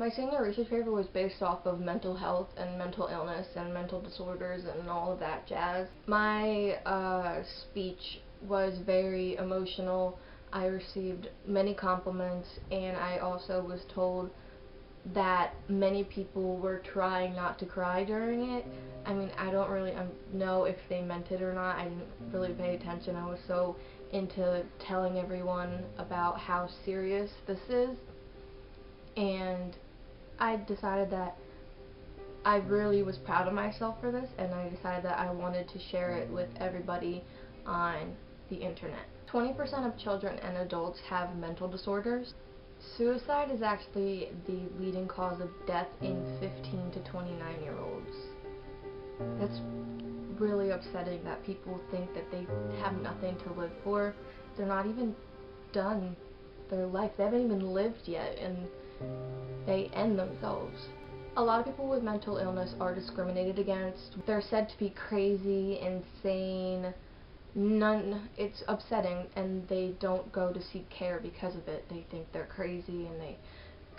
My senior research paper was based off of mental health and mental illness and mental disorders and all of that jazz. My speech was very emotional. I received many compliments, and I also was told that many people were trying not to cry during it. I mean, I don't really know if they meant it or not. I didn't really pay attention. I was so into telling everyone about how serious this is, and I decided that I really was proud of myself for this, and I decided that I wanted to share it with everybody on the internet. 20% of children and adults have mental disorders. Suicide is actually the leading cause of death in 15 to 29-year-olds. That's really upsetting that people think that they have nothing to live for. They're not even done their life. They haven't even lived yet, and they end themselves. A lot of people with mental illness are discriminated against. They're said to be crazy, insane. It's upsetting, and they don't go to seek care because of it. They think they're crazy and they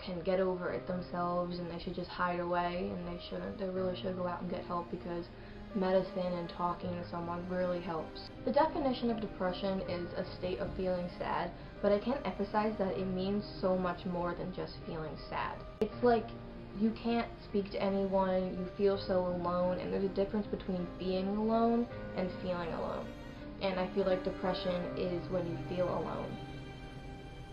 can get over it themselves, and they should just hide away, and they shouldn't. They really should go out and get help, because medicine and talking to someone really helps. The definition of depression is a state of feeling sad, but I can't emphasize that it means so much more than just feeling sad. It's like you can't speak to anyone, you feel so alone, and there's a difference between being alone and feeling alone. And I feel like depression is when you feel alone.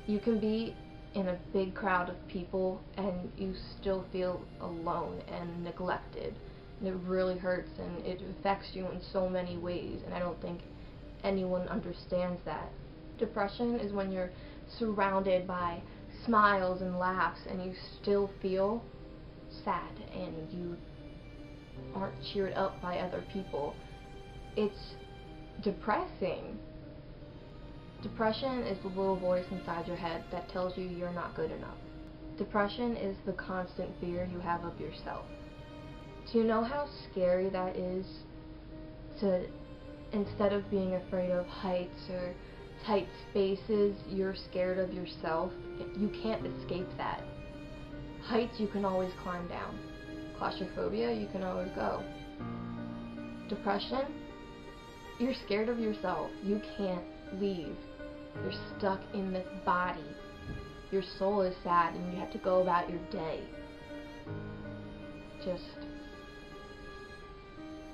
You can be in a big crowd of people and you still feel alone and neglected. And it really hurts, and it affects you in so many ways, and I don't think anyone understands that. Depression is when you're surrounded by smiles and laughs and you still feel sad and you aren't cheered up by other people. It's depressing. Depression is the little voice inside your head that tells you you're not good enough. Depression is the constant fear you have of yourself. Do you know how scary that is? To, instead of being afraid of heights or tight spaces, you're scared of yourself. You can't escape that. Heights you can always climb down. Claustrophobia, you can always go. Depression, you're scared of yourself. You can't leave. You're stuck in this body. Your soul is sad and you have to go about your day.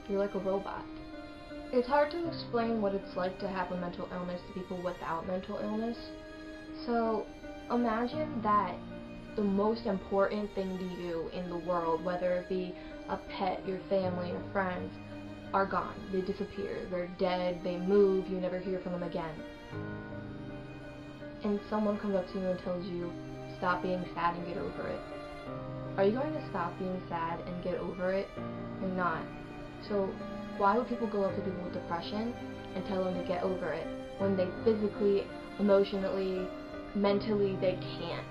You're like a robot. It's hard to explain what it's like to have a mental illness to people without mental illness. So imagine that the most important thing to you in the world, whether it be a pet, your family, or friends, are gone. They disappear. They're dead. They move. You never hear from them again. And someone comes up to you and tells you, stop being sad and get over it. Are you going to stop being sad and get over it? You're not. So why would people go up to people with depression and tell them to get over it when they physically, emotionally, mentally, they can't?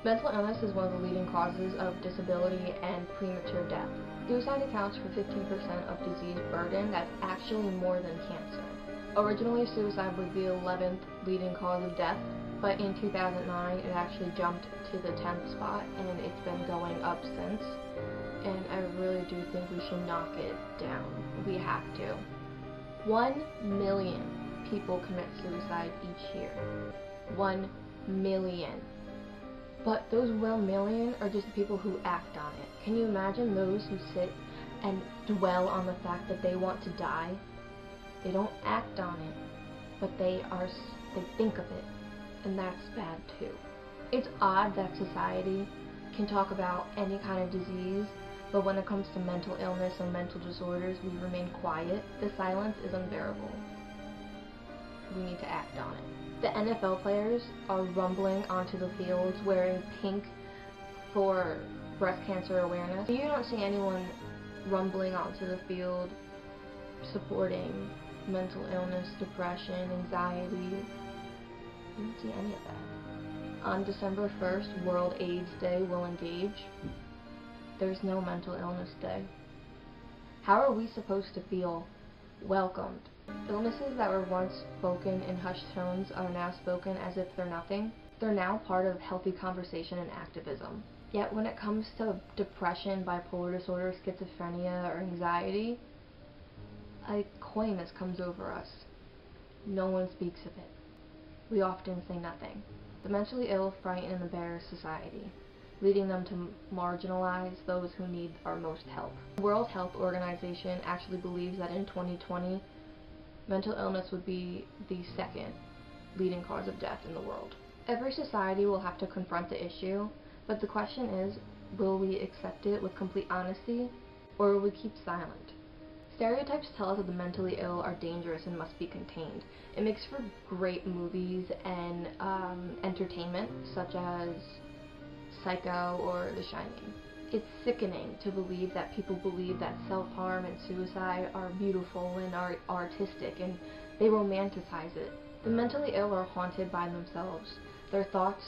Mental illness is one of the leading causes of disability and premature death. Suicide accounts for 15% of disease burden. That's actually more than cancer. Originally, suicide was the 11th leading cause of death, but in 2009 it actually jumped to the 10th spot, and it's been going up since. And I really do think we should knock it down. We have to. 1 million people commit suicide each year. 1 million. But those 1 million are just the people who act on it. Can you imagine those who sit and dwell on the fact that they want to die? They don't act on it, but they think of it, and that's bad too. It's odd that society can talk about any kind of disease, but when it comes to mental illness and mental disorders, we remain quiet. The silence is unbearable. We need to act on it. The NFL players are rumbling onto the fields wearing pink for breast cancer awareness. You don't see anyone rumbling onto the field supporting mental illness, depression, anxiety. You don't see any of that. On December 1st, World AIDS Day will engage. There's no mental illness day. How are we supposed to feel welcomed? Illnesses that were once spoken in hushed tones are now spoken as if they're nothing. They're now part of healthy conversation and activism. Yet when it comes to depression, bipolar disorder, schizophrenia, or anxiety, a coyness comes over us. No one speaks of it. We often say nothing. The mentally ill frighten and embarrass society, leading them to marginalize those who need our most help. The World Health Organization actually believes that in 2020, mental illness would be the second leading cause of death in the world. Every society will have to confront the issue, but the question is, will we accept it with complete honesty, or will we keep silent? Stereotypes tell us that the mentally ill are dangerous and must be contained. It makes for great movies and entertainment, such as Psycho or The Shining. It's sickening to believe that people believe that self-harm and suicide are beautiful and are artistic, and they romanticize it. The mentally ill are haunted by themselves. Their thoughts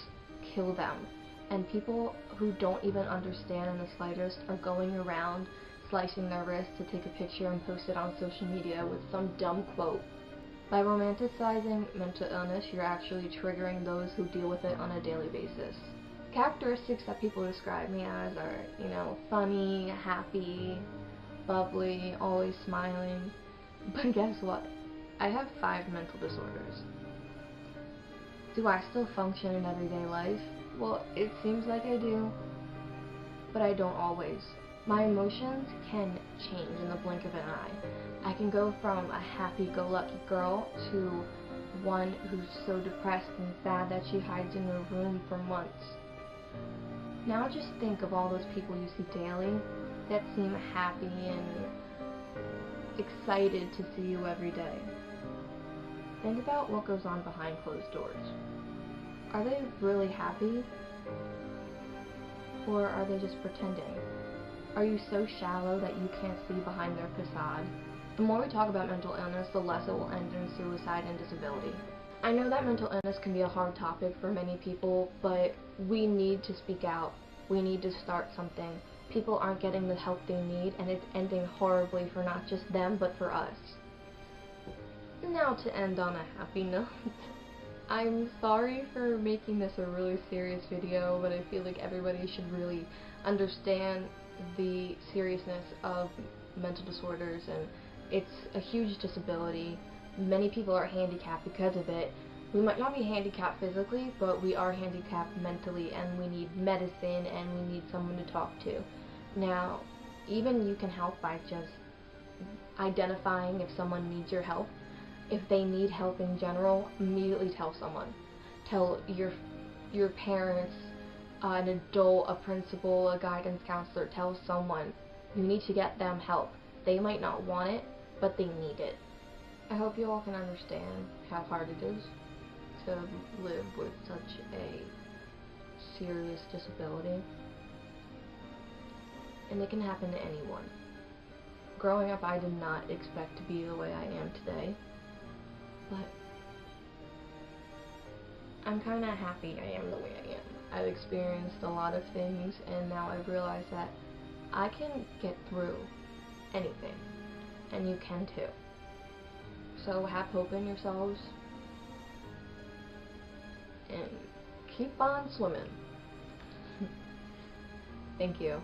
kill them, and people who don't even understand in the slightest are going around slicing their wrist to take a picture and post it on social media with some dumb quote. By romanticizing mental illness, you're actually triggering those who deal with it on a daily basis. Characteristics that people describe me as are, funny, happy, bubbly, always smiling. But guess what? I have 5 mental disorders. Do I still function in everyday life? Well, it seems like I do, but I don't always. My emotions can change in the blink of an eye. I can go from a happy-go-lucky girl to one who's so depressed and sad that she hides in her room for months. Now just think of all those people you see daily that seem happy and excited to see you every day. Think about what goes on behind closed doors. Are they really happy? Or are they just pretending? Are you so shallow that you can't see behind their facade? The more we talk about mental illness, the less it will end in suicide and disability. I know that mental illness can be a hard topic for many people, but we need to speak out. We need to start something. People aren't getting the help they need, and it's ending horribly for not just them, but for us. Now to end on a happy note. I'm sorry for making this a really serious video, but I feel like everybody should really understand the seriousness of mental disorders, and it's a huge disability. Many people are handicapped because of it. We might not be handicapped physically, but we are handicapped mentally, and we need medicine, and we need someone to talk to. Now, even you can help by just identifying if someone needs your help. If they need help in general, immediately tell someone. Tell your parents, an adult, a principal, a guidance counselor. Tell someone. You need to get them help. They might not want it, but they need it. I hope you all can understand how hard it is to live with such a serious disability. And it can happen to anyone. Growing up, I did not expect to be the way I am today. But I'm kind of happy I am the way I am. I've experienced a lot of things, and now I've realized that I can get through anything, and you can too. So have hope in yourselves, and keep on swimming. Thank you.